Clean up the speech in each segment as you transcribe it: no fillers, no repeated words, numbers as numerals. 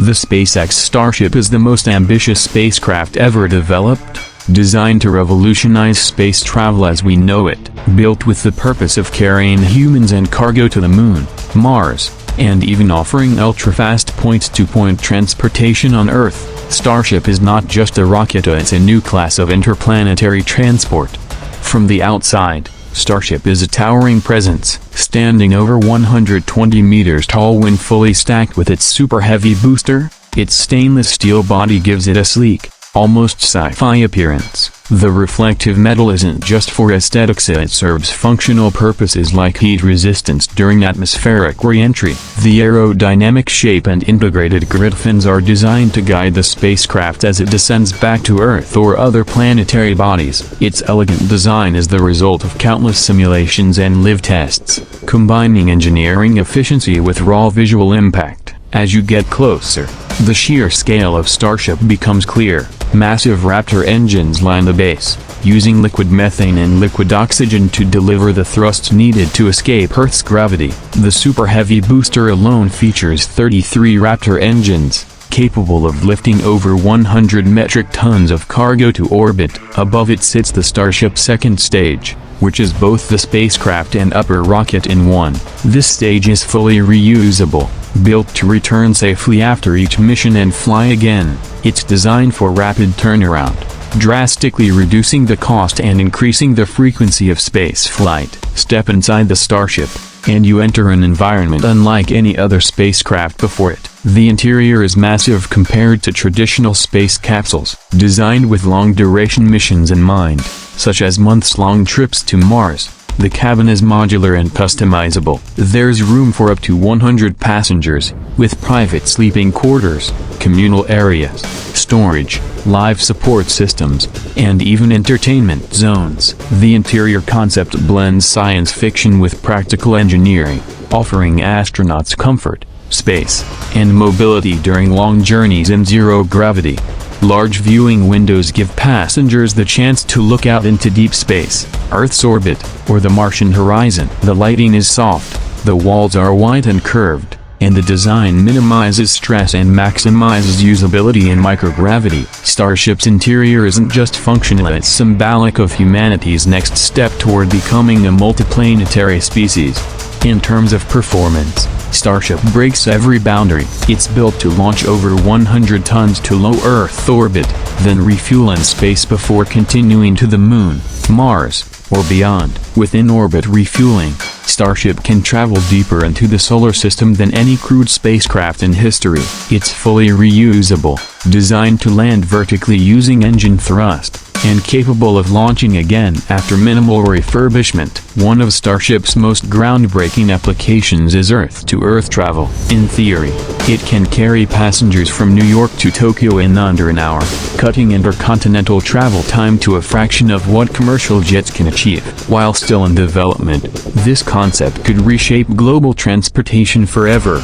The SpaceX Starship is the most ambitious spacecraft ever developed, designed to revolutionize space travel as we know it. Built with the purpose of carrying humans and cargo to the Moon, Mars, and even offering ultra-fast point-to-point transportation on Earth, Starship is not just a rocket, it's a new class of interplanetary transport. From the outside, Starship is a towering presence, standing over 120 meters tall when fully stacked with its super heavy booster. Its stainless steel body gives it a sleek, almost sci-fi appearance. The reflective metal isn't just for aesthetics, it serves functional purposes like heat resistance during atmospheric re-entry. The aerodynamic shape and integrated grid fins are designed to guide the spacecraft as it descends back to Earth or other planetary bodies. Its elegant design is the result of countless simulations and live tests, combining engineering efficiency with raw visual impact. As you get closer, the sheer scale of Starship becomes clear. Massive Raptor engines line the base, using liquid methane and liquid oxygen to deliver the thrust needed to escape Earth's gravity. The Super Heavy booster alone features 33 Raptor engines, capable of lifting over 100 metric tons of cargo to orbit. Above it sits the Starship's second stage, which is both the spacecraft and upper rocket in one. This stage is fully reusable, built to return safely after each mission and fly again. It's designed for rapid turnaround, drastically reducing the cost and increasing the frequency of space flight. Step inside the Starship, and you enter an environment unlike any other spacecraft before it. The interior is massive compared to traditional space capsules, designed with long-duration missions in mind, such as months-long trips to Mars. The cabin is modular and customizable. There's room for up to 100 passengers, with private sleeping quarters, communal areas, storage, live support systems, and even entertainment zones. The interior concept blends science fiction with practical engineering, offering astronauts comfort, space, and mobility during long journeys in zero gravity. Large viewing windows give passengers the chance to look out into deep space, Earth's orbit, or the Martian horizon. The lighting is soft, the walls are wide and curved, and the design minimizes stress and maximizes usability in microgravity. Starship's interior isn't just functional, it's symbolic of humanity's next step toward becoming a multiplanetary species. In terms of performance, Starship breaks every boundary. It's built to launch over 100 tons to low Earth orbit, then refuel in space before continuing to the Moon, Mars, or beyond. Within orbit refueling, Starship can travel deeper into the solar system than any crewed spacecraft in history. It's fully reusable, designed to land vertically using engine thrust, and capable of launching again after minimal refurbishment. One of Starship's most groundbreaking applications is Earth-to-Earth travel. In theory, it can carry passengers from New York to Tokyo in under an hour, cutting intercontinental travel time to a fraction of what commercial jets can achieve. While still in development, this concept could reshape global transportation forever.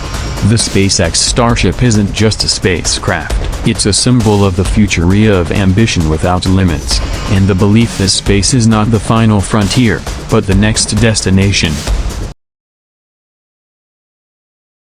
The SpaceX Starship isn't just a spacecraft, it's a symbol of the futuria of ambition without limits, and the belief that space is not the final frontier, but the next destination.